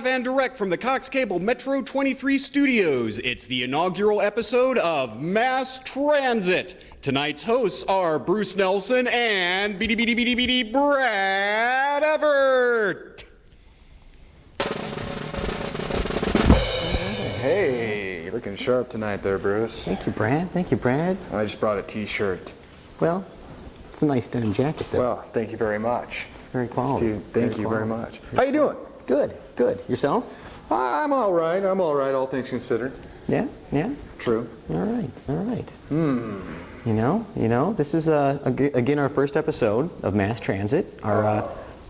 Live and direct from the Cox Cable Metro 23 studios, it's the inaugural episode of Mass Transit. Tonight's hosts are Bruce Nelson and Brad Everett. Hey, looking sharp tonight there, Bruce. Thank you, Brad. Thank you, Brad. I just brought a t-shirt. Well, it's a nice denim jacket, though. Well, thank you very much. It's very quality. Thank you very much. How you doing? Good, good. Yourself? I'm all right, all things considered. Yeah, yeah. True. All right, all right. You know, this is, again, our first episode of Mass Transit. Our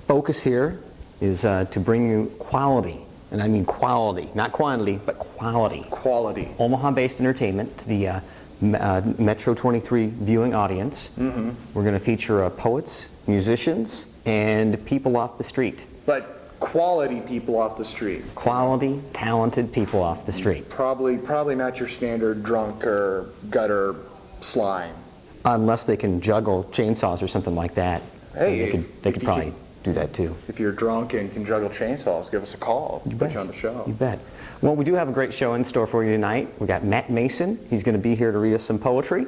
focus here is to bring you quality, and I mean quality, not quantity, but quality. Quality. Omaha-based entertainment to the Metro 23 viewing audience. We're going to feature poets, musicians, and people off the street. But quality people off the street. Quality, talented people off the street. Probably not your standard drunk or gutter slime. Unless they can juggle chainsaws or something like that. Hey, they could probably do that too. If you're drunk and can juggle chainsaws, give us a call. Put you on the show. You bet. Well, we do have a great show in store for you tonight. We got Matt Mason. He's going to be here to read us some poetry.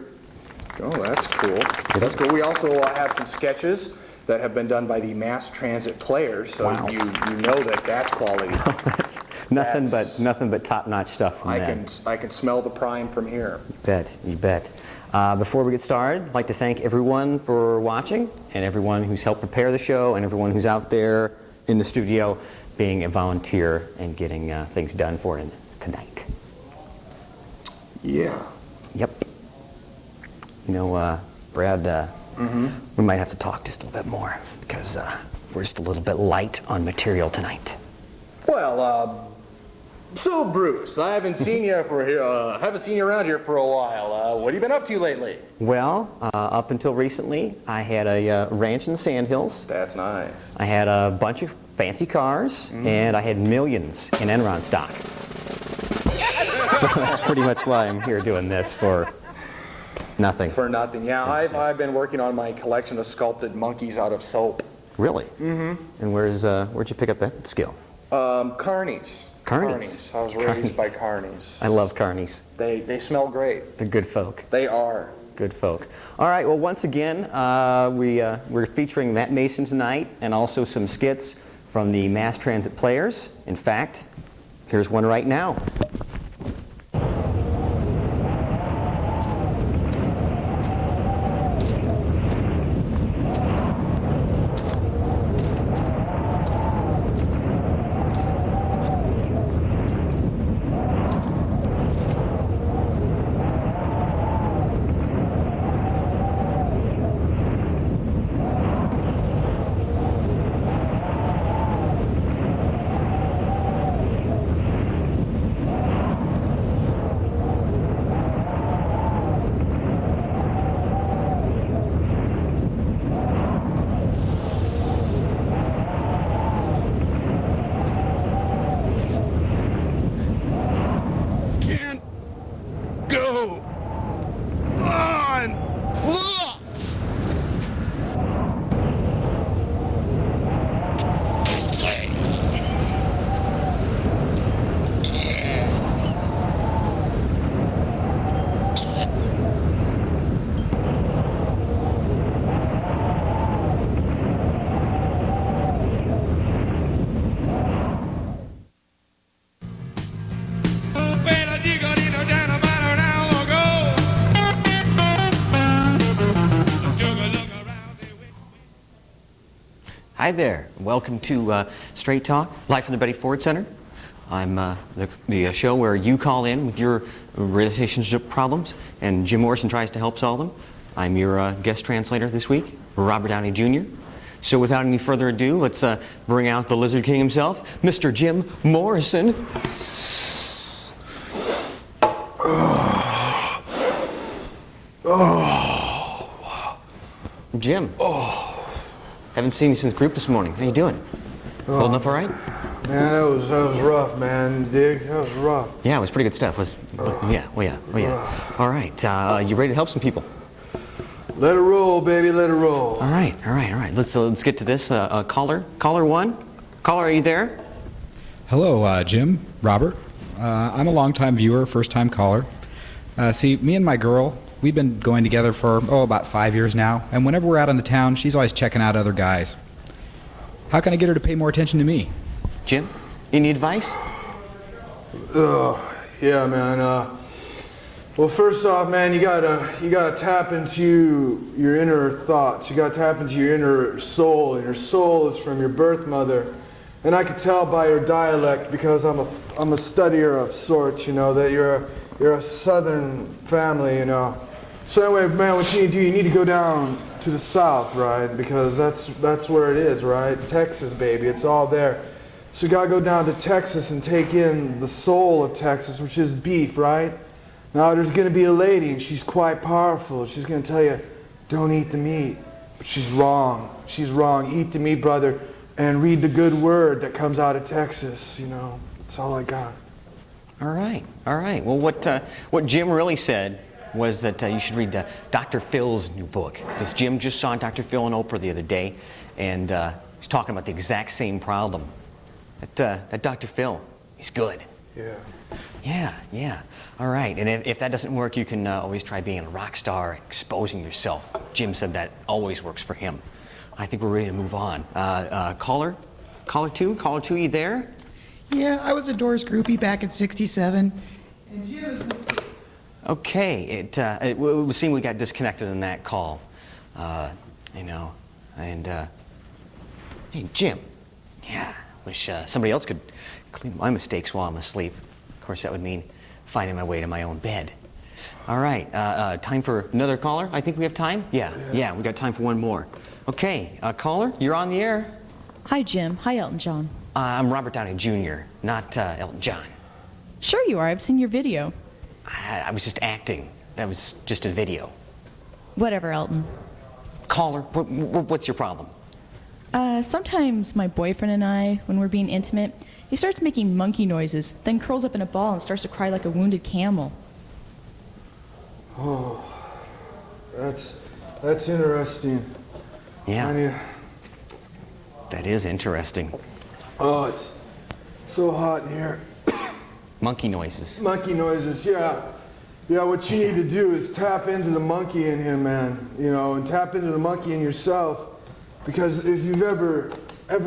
Oh, that's cool. That's cool. We also have some sketches that have been done by the Mass Transit Players, so wow. you know that's quality. That's nothing but top-notch stuff from them. I can smell the prime from here. You bet. Before we get started, I'd like to thank everyone for watching and everyone who's helped prepare the show and everyone who's out there in the studio being a volunteer and getting things done for it tonight. Yeah. Yep. You know, Brad, we might have to talk just a little bit more because we're just a little bit light on material tonight. Well, so Bruce, I haven't seen you around here for a while. What have you been up to lately? Well, up until recently, I had a ranch in the Sandhills. That's nice. I had a bunch of fancy cars, and I had millions in Enron stock. So that's pretty much why I'm here doing this, for nothing. For nothing, yeah. I've been working on my collection of sculpted monkeys out of soap. Really? And where'd you pick up that skill? Carnies. Carnies. I was raised by carnies. I love carnies. They smell great. They're good folk. They are. Good folk. All right, well, once again, we're featuring Matt Mason tonight and also some skits from the Mass Transit Players. In fact, here's one right now. Hi there. Welcome to Straight Talk, live from the Betty Ford Center. I'm the show where you call in with your relationship problems, and Jim Morrison tries to help solve them. I'm your guest translator this week, Robert Downey Jr. So without any further ado, let's bring out the Lizard King himself, Mr. Jim Morrison. Jim. Haven't seen you since group this morning. How you doing? Holding up all right? Man, that was rough, man. Dig, that was rough. Yeah, it was pretty good stuff. Yeah. All right, you ready to help some people? Let it roll, baby, let it roll. All right. Let's get to this. Caller one. Caller, are you there? Hello, Jim, Robert. I'm a longtime viewer, first-time caller. See, me and my girl, we've been going together for, about 5 years now, and whenever we're out in the town, she's always checking out other guys. How can I get her to pay more attention to me? Jim, any advice? Yeah, man. Well, first off, man, you gotta tap into your inner thoughts. You gotta tap into your inner soul, and your soul is from your birth mother. And I could tell by your dialect, because I'm a studier of sorts, you know, that you're a southern family, you know. So anyway, man, what you need to do, you need to go down to the south, right? Because that's where it is, right? Texas, baby, it's all there. So you gotta go down to Texas and take in the soul of Texas, which is beef, right? Now there's gonna be a lady, and she's quite powerful. She's gonna tell you, don't eat the meat. But she's wrong. She's wrong. Eat the meat, brother, and read the good word that comes out of Texas, you know. That's all I got. All right. Well, what Jim really said was that you should read Dr. Phil's new book. Because Jim just saw Dr. Phil on Oprah the other day, and he's talking about the exact same problem. That Dr. Phil, he's good. Yeah. All right. And if that doesn't work, you can always try being a rock star, exposing yourself. Jim said that always works for him. I think we're ready to move on. Caller two, you there? Yeah, I was a Doors groupie back in '67. And Jim. Okay. It would seem we got disconnected in that call. And hey, Jim. Yeah. Wish somebody else could clean my mistakes while I'm asleep. Of course, that would mean finding my way to my own bed. All right, time for another caller? I think we have time? Yeah, we got time for one more. Okay, caller, you're on the air. Hi, Jim. Hi, Elton John. I'm Robert Downey Jr., not Elton John. Sure you are. I've seen your video. I was just acting. That was just a video. Whatever, Elton. Caller, what's your problem? Sometimes my boyfriend and I, when we're being intimate, he starts making monkey noises, then curls up in a ball and starts to cry like a wounded camel. Oh, that's interesting. Yeah. That is interesting. Oh, it's so hot in here. Monkey noises. Monkey noises, yeah. Yeah, what you need to do is tap into the monkey in him, man. You know, and tap into the monkey in yourself. Because if you've ever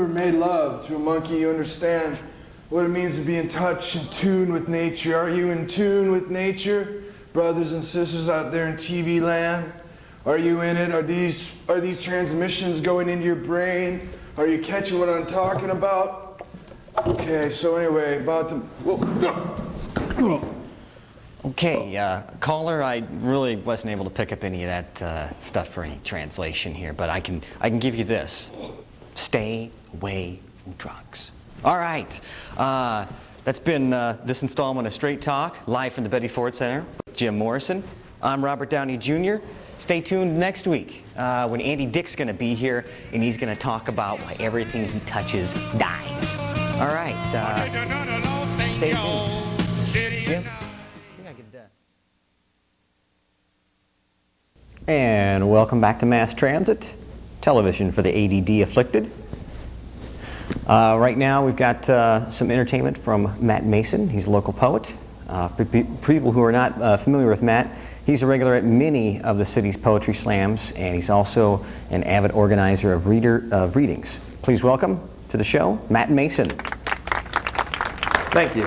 made love to a monkey, you understand what it means to be in touch, in tune with nature. Are you in tune with nature, brothers and sisters out there in TV land? Are you in it? Are these transmissions going into your brain? Are you catching what I'm talking about? Okay, so anyway, about the... Okay, caller, I really wasn't able to pick up any of that stuff for any translation here, but I can give you this. Stay away from drugs. All right, that's been this installment of Straight Talk, live from the Betty Ford Center with Jim Morrison. I'm Robert Downey Jr. Stay tuned next week when Andy Dick's going to be here, and he's going to talk about why everything he touches dies. All right, stay tuned. Jim? And welcome back to Mass Transit, television for the ADD afflicted. Right now we've got some entertainment from Matt Mason. He's a local poet. For people who are not familiar with Matt, he's a regular at many of the city's poetry slams, and he's also an avid organizer of readings. Please welcome to the show, Matt Mason. Thank you.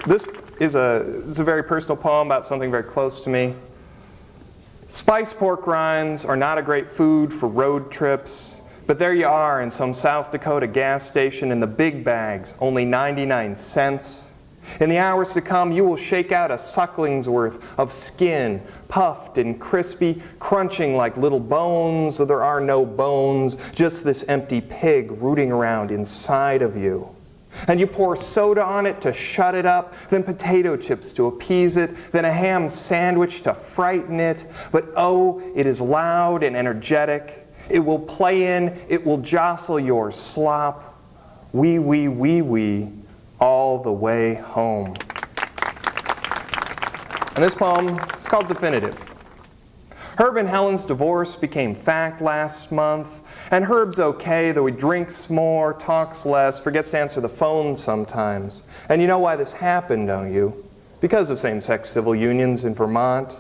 This is a very personal poem about something very close to me. Spice pork rinds are not a great food for road trips, but there you are in some South Dakota gas station in the big bags, only 99 cents. In the hours to come, you will shake out a suckling's worth of skin, puffed and crispy, crunching like little bones, though there are no bones, just this empty pig rooting around inside of you. And you pour soda on it to shut it up, then potato chips to appease it, then a ham sandwich to frighten it. But oh, it is loud and energetic. It will play in, it will jostle your slop. Wee, wee, wee, wee, all the way home. And this poem is called Definitive. Herb and Helen's divorce became fact last month, and Herb's okay, though he drinks more, talks less, forgets to answer the phone sometimes. And you know why this happened, don't you? Because of same-sex civil unions in Vermont.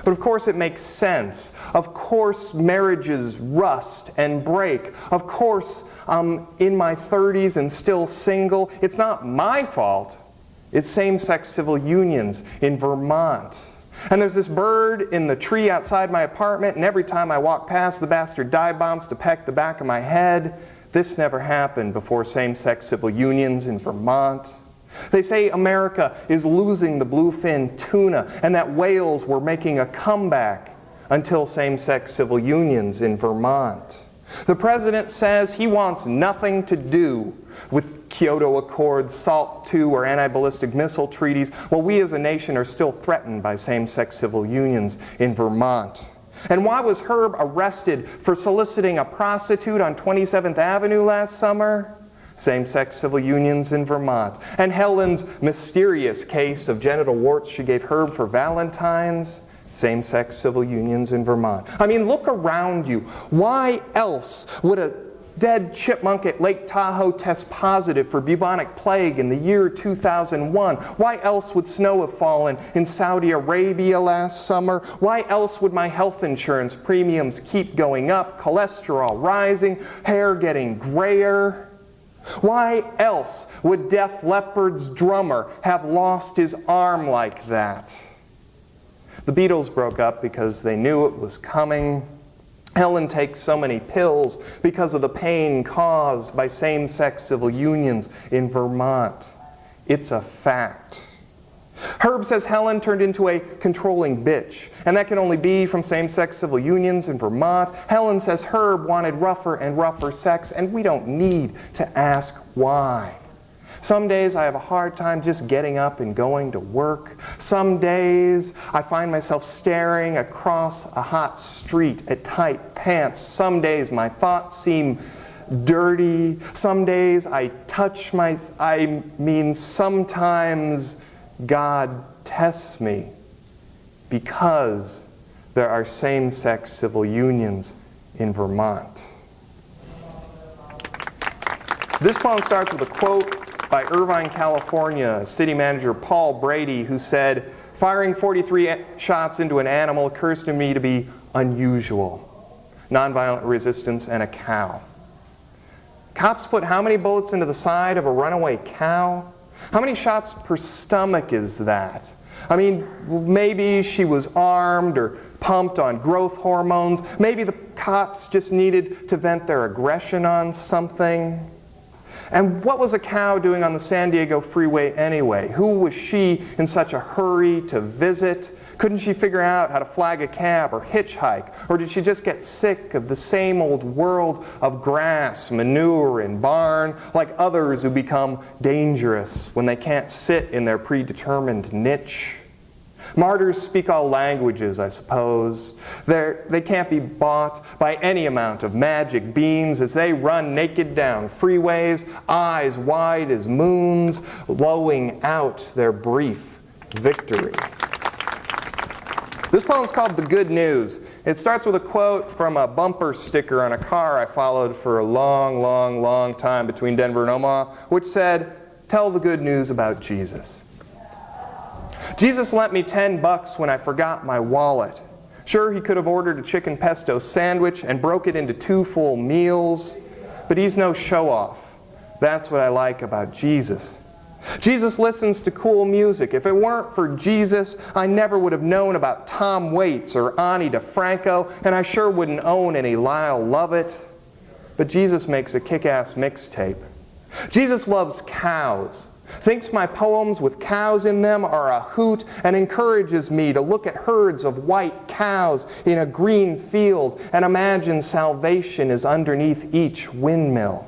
But of course it makes sense. Of course marriages rust and break. Of course I'm in my 30s and still single. It's not my fault. It's same-sex civil unions in Vermont. And there's this bird in the tree outside my apartment, and every time I walk past, the bastard dive bombs to peck the back of my head. This never happened before same-sex civil unions in Vermont. They say America is losing the bluefin tuna and that whales were making a comeback until same-sex civil unions in Vermont. The president says he wants nothing to do with Kyoto Accords, SALT II, or anti-ballistic missile treaties, while we as a nation are still threatened by same-sex civil unions in Vermont. And why was Herb arrested for soliciting a prostitute on 27th Avenue last summer? Same-sex civil unions in Vermont. And Helen's mysterious case of genital warts she gave Herb for Valentine's? Same-sex civil unions in Vermont. I mean, look around you. Why else would a dead chipmunk at Lake Tahoe test positive for bubonic plague in the year 2001? Why else would snow have fallen in Saudi Arabia last summer? Why else would my health insurance premiums keep going up, cholesterol rising, hair getting grayer? Why else would Def Leppard's drummer have lost his arm like that? The Beatles broke up because they knew it was coming. Helen takes so many pills because of the pain caused by same-sex civil unions in Vermont. It's a fact. Herb says Helen turned into a controlling bitch, and that can only be from same-sex civil unions in Vermont. Helen says Herb wanted rougher and rougher sex, and we don't need to ask why. Some days I have a hard time just getting up and going to work. Some days I find myself staring across a hot street at tight pants. Some days my thoughts seem dirty. Some days sometimes God tests me because there are same-sex civil unions in Vermont. This poem starts with a quote by Irvine, California, city manager Paul Brady, who said, "Firing 43 shots into an animal occurs to me to be unusual. Nonviolent resistance and a cow." Cops put how many bullets into the side of a runaway cow? How many shots per stomach is that? I mean, maybe she was armed or pumped on growth hormones. Maybe the cops just needed to vent their aggression on something. And what was a cow doing on the San Diego freeway anyway? Who was she in such a hurry to visit? Couldn't she figure out how to flag a cab or hitchhike? Or did she just get sick of the same old world of grass, manure, and barn, like others who become dangerous when they can't sit in their predetermined niche? Martyrs speak all languages, I suppose. They can't be bought by any amount of magic beans as they run naked down freeways, eyes wide as moons, blowing out their brief victory. This poem is called The Good News. It starts with a quote from a bumper sticker on a car I followed for a long, long, long time between Denver and Omaha, which said, "Tell the good news about Jesus." Jesus lent me $10 when I forgot my wallet. Sure, he could have ordered a chicken pesto sandwich and broke it into 2 full meals, but he's no show-off. That's what I like about Jesus. Jesus listens to cool music. If it weren't for Jesus, I never would have known about Tom Waits or Ani DeFranco, and I sure wouldn't own any Lyle Lovett. But Jesus makes a kick-ass mixtape. Jesus loves cows, thinks my poems with cows in them are a hoot, and encourages me to look at herds of white cows in a green field and imagine salvation is underneath each windmill.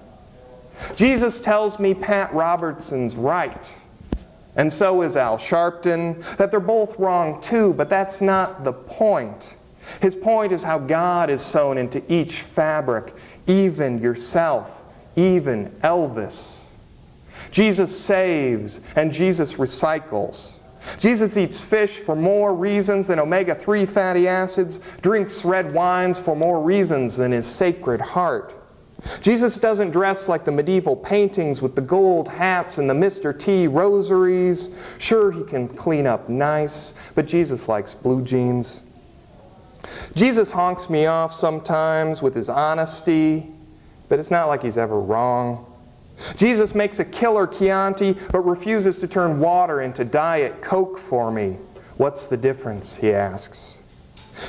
Jesus tells me Pat Robertson's right, and so is Al Sharpton, that they're both wrong too, but that's not the point. His point is how God is sewn into each fabric, even yourself, even Elvis. Jesus saves and Jesus recycles. Jesus eats fish for more reasons than omega-3 fatty acids, drinks red wines for more reasons than his sacred heart. Jesus doesn't dress like the medieval paintings with the gold hats and the Mr. T rosaries. Sure, he can clean up nice, but Jesus likes blue jeans. Jesus honks me off sometimes with his honesty, but it's not like he's ever wrong. Jesus makes a killer Chianti, but refuses to turn water into Diet Coke for me. What's the difference, he asks.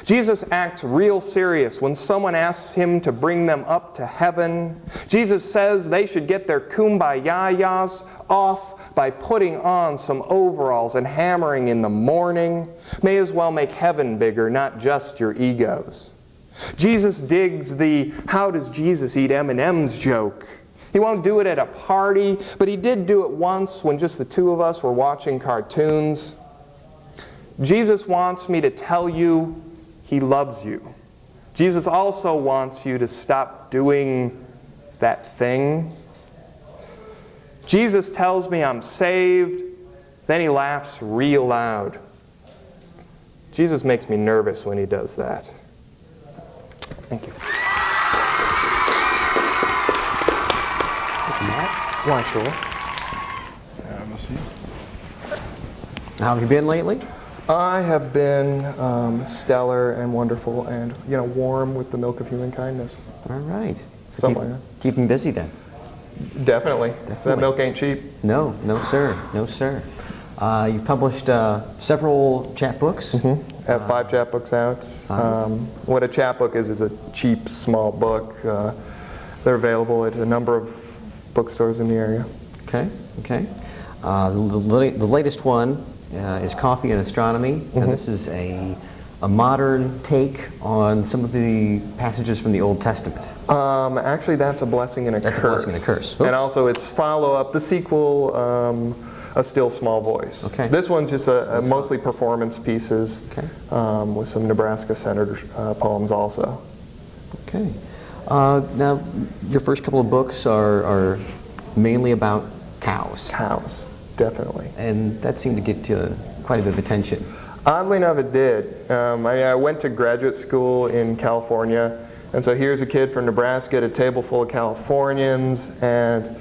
Jesus acts real serious when someone asks him to bring them up to heaven. Jesus says they should get their kumbaya-yas off by putting on some overalls and hammering in the morning. May as well make heaven bigger, not just your egos. Jesus digs the "how does Jesus eat M&Ms" joke. He won't do it at a party, but he did do it once when just the two of us were watching cartoons. Jesus wants me to tell you he loves you. Jesus also wants you to stop doing that thing. Jesus tells me I'm saved, then he laughs real loud. Jesus makes me nervous when he does that. Thank you. Why, sure. How have you been lately? I have been stellar and wonderful and, warm with the milk of human kindness. All right. So Something like that. keep him busy then. Definitely. That milk ain't cheap. No, sir. No, sir. You've published several chapbooks. I have 5 chapbooks out. What a chapbook is a cheap, small book. They're available at a number of bookstores in the area. Okay. The latest one is Coffee and Astronomy, and this is a modern take on some of the passages from the Old Testament. Actually, that's a blessing and a curse. That's a blessing and a curse. Oops. And also its follow-up, the sequel, A Still Small Voice. Okay. This one's just mostly performance pieces with some Nebraska-centered poems also. Okay. Now, your first couple of books are mainly about cows. Cows, definitely. And that seemed to get quite a bit of attention. Oddly enough, it did. I went to graduate school in California, and so here's a kid from Nebraska at a table full of Californians, and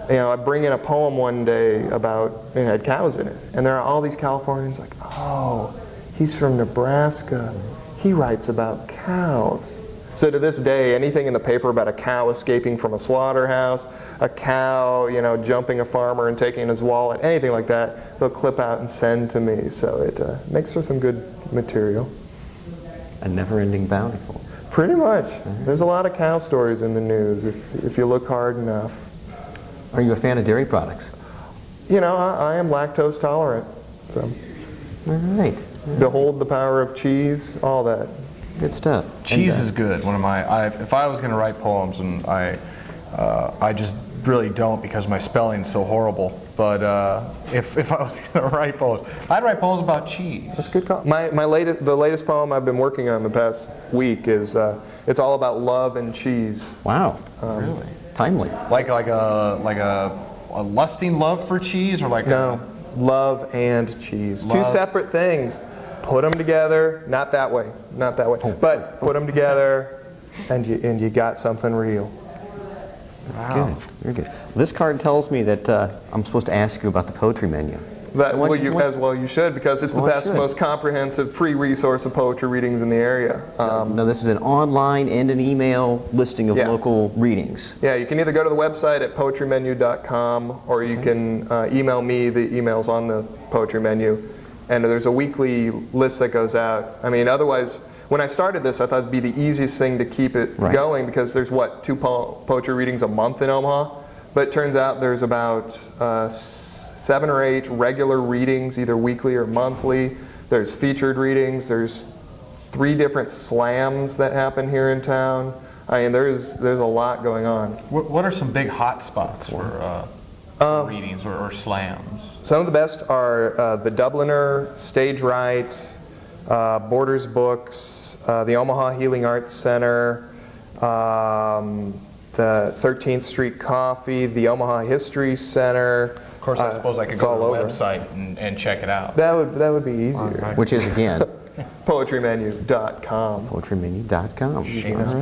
I bring in a poem one day about, it had cows in it, and there are all these Californians like, oh, he's from Nebraska, he writes about cows. So to this day, anything in the paper about a cow escaping from a slaughterhouse, a cow, jumping a farmer and taking his wallet, anything like that, they'll clip out and send to me. So it makes for some good material. A never-ending bountiful. Pretty much. There's a lot of cow stories in the news if you look hard enough. Are you a fan of dairy products? I am lactose tolerant. So All right. behold the power of cheese, all that. Good stuff. Cheese is good. If I was going to write poems, and I just really don't because my spelling's so horrible. But if I was going to write poems, I'd write poems about cheese. That's a good call. The latest poem I've been working on the past week is it's all about love and cheese. Wow. Really? Timely. Like a lusting love for cheese, or No, love and cheese. Two separate things. Put them together, not that way, but put them together, and you got something real. Wow. Good. Very good. This card tells me that I'm supposed to ask you about the poetry menu. You should, because it's the best, most comprehensive free resource of poetry readings in the area. No, this is an online and an email listing of local readings. Yeah, you can either go to the website at poetrymenu.com, or you can email me. The email's on the poetry menu. And there's a weekly list that goes out. Otherwise, when I started this, I thought it'd be the easiest thing to keep it going, because there's 2 poetry readings a month in Omaha. But it turns out there's about 7 or 8 regular readings, either weekly or monthly. There's featured readings. There's 3 different slams that happen here in town. There's a lot going on. What are some big hot spots for readings or slams? Some of the best are the Dubliner, Stage Right, Borders Books, the Omaha Healing Arts Center, the 13th Street Coffee, the Omaha History Center, course, I suppose I could it's go to all the over. website and check it out. That would be easier. Which is, again, Poetrymenu.com. poetrymenu.com. All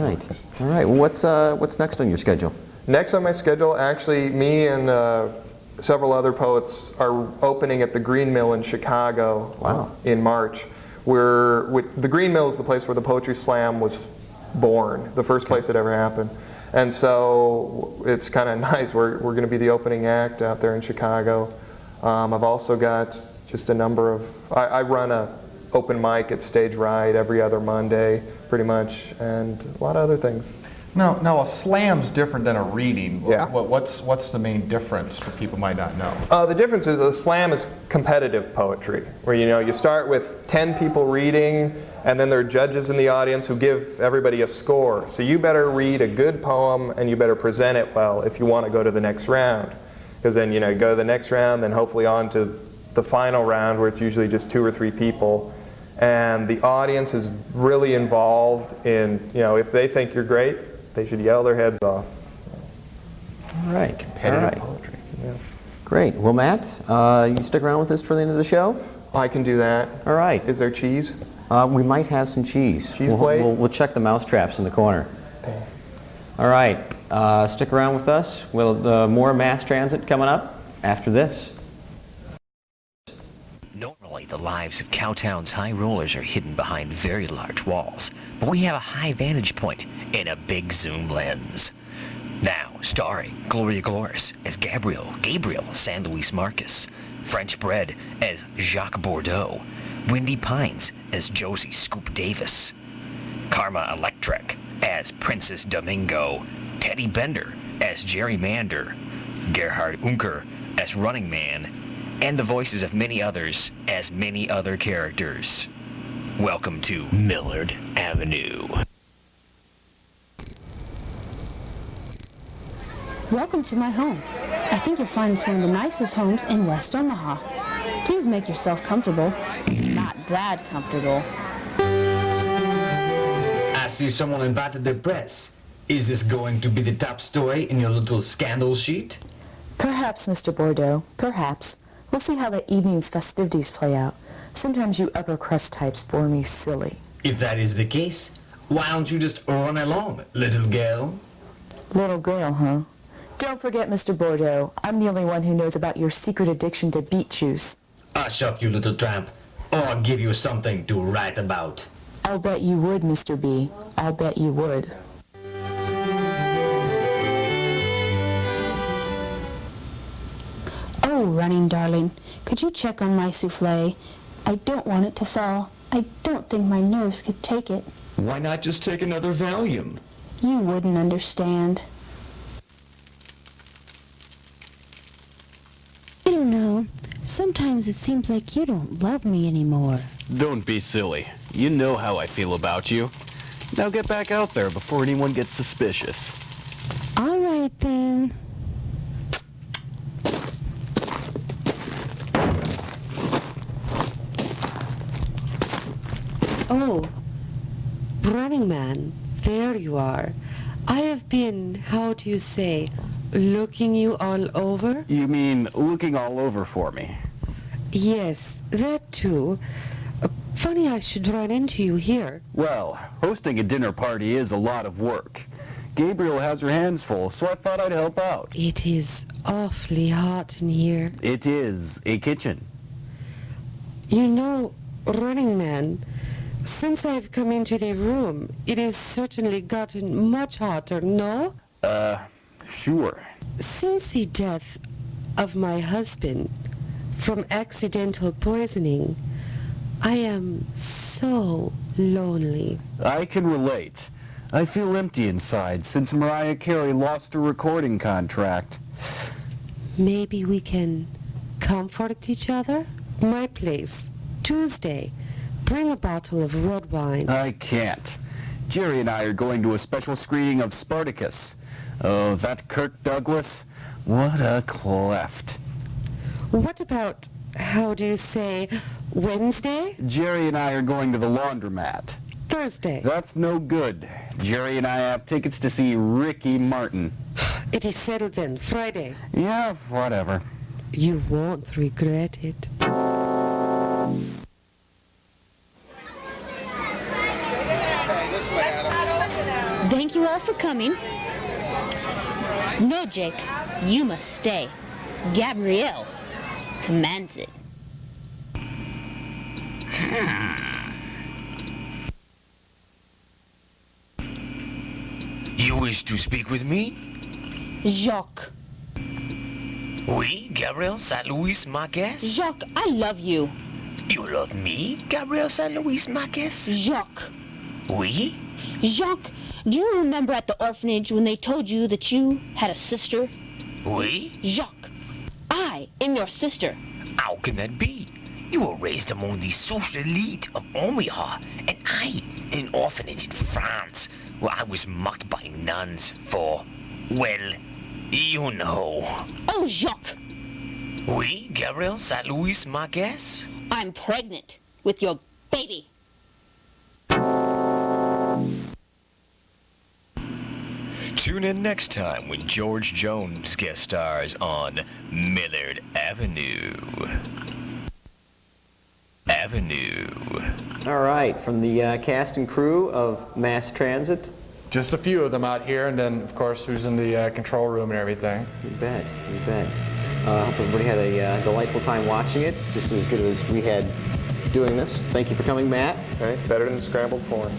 right. All right. Well, what's next on your schedule? Next on my schedule, actually, me and several other poets are opening at the Green Mill in Chicago. Wow. In March. The Green Mill is the place where the Poetry Slam was born, the first place it ever happened. And so it's kind of nice. We're going to be the opening act out there in Chicago. I've also got just a number of, I run a open mic at Stage Right every other Monday, pretty much, and a lot of other things. Now a slam's different than a reading. Yeah. What's the main difference for people who might not know? The difference is a slam is competitive poetry, where you start with 10 people reading, and then there are judges in the audience who give everybody a score. So you better read a good poem, and you better present it well if you want to go to the next round. Because then you go to the next round, then hopefully on to the final round, where it's usually just 2 or 3 people. And the audience is really involved in, if they think you're great, they should yell their heads off. All right. Competitive poetry. Yeah. Great. Well, Matt, you stick around with us for the end of the show? I can do that. All right. Is there cheese? We might have some cheese. Cheese plate? We'll check the mouse traps in the corner. All right. Stick around with us. More mass transit coming up after this. Normally, the lives of Cowtown's high rollers are hidden behind very large walls, but we have a high vantage point and a big zoom lens. Now, starring Gloria Gloris as Gabriel San Luis Marcus, French Bread as Jacques Bordeaux, Wendy Pines as Josie Scoop Davis, Karma Electric as Princess Domingo, Teddy Bender as Jerry Mander, Gerhard Unker as Running Man, and the voices of many others as many other characters. Welcome to Millard Avenue. Welcome to my home. I think you'll find it's one of the nicest homes in West Omaha. Please make yourself comfortable. Not that comfortable. I see someone invited the press. Is this going to be the top story in your little scandal sheet? Perhaps, Mr. Bordeaux, perhaps. We'll see how the evening's festivities play out. Sometimes you upper crust types bore me silly. If that is the case, why don't you just run along, little girl? Little girl, huh? Don't forget, Mr. Bordeaux, I'm the only one who knows about your secret addiction to beet juice. Hush up, you little tramp, or I'll give you something to write about. I'll bet you would, Mr. B. I'll bet you would. Oh, running darling, could you check on my souffle? I don't want it to fall. I don't think my nerves could take it. Why not just take another Valium? You wouldn't understand. I don't know. Sometimes it seems like you don't love me anymore. Don't be silly. You know how I feel about you. Now get back out there before anyone gets suspicious. All right, then. Oh, Running Man, there you are. I have been, how do you say, looking you all over? You mean looking all over for me? Yes, that too. Funny I should run into you here. Well, hosting a dinner party is a lot of work. Gabriel has her hands full, so I thought I'd help out. It is awfully hot in here. It is a kitchen. You know, Running Man, since I've come into the room, it has certainly gotten much hotter, no? Sure. Since the death of my husband from accidental poisoning, I am so lonely. I can relate. I feel empty inside since Mariah Carey lost her recording contract. Maybe we can comfort each other? My place, Tuesday. Bring a bottle of red wine. I can't. Jerry and I are going to a special screening of Spartacus. Oh, that Kirk Douglas, what a cleft. What about, how do you say, Wednesday? Jerry and I are going to the laundromat. Thursday. That's no good. Jerry and I have tickets to see Ricky Martin. It is settled then. Friday. Yeah, whatever. You won't regret it. Thank you all for coming. No, Jake, you must stay. Gabrielle commands it. You wish to speak with me? Jacques. Oui, Gabriel St. Louis Marquez? Jacques, I love you. You love me, Gabriel St. Louis Marquez? Jacques. Oui? Jacques, do you remember at the orphanage when they told you that you had a sister? Oui? Jacques, I am your sister. How can that be? You were raised among the social elite of Omaha, and I in an orphanage in France, where I was mocked by nuns for, well, you know. Oh, Jacques. Oui, Gabriel St. Louis Marquez? I'm pregnant with your baby. Tune in next time when George Jones guest stars on Millard Avenue. All right, from the cast and crew of Mass Transit. Just a few of them out here, and then, of course, who's in the control room and everything. You bet, you bet. I hope everybody had a delightful time watching it, just as good as we had doing this. Thank you for coming, Matt. Okay, better than scrambled corn.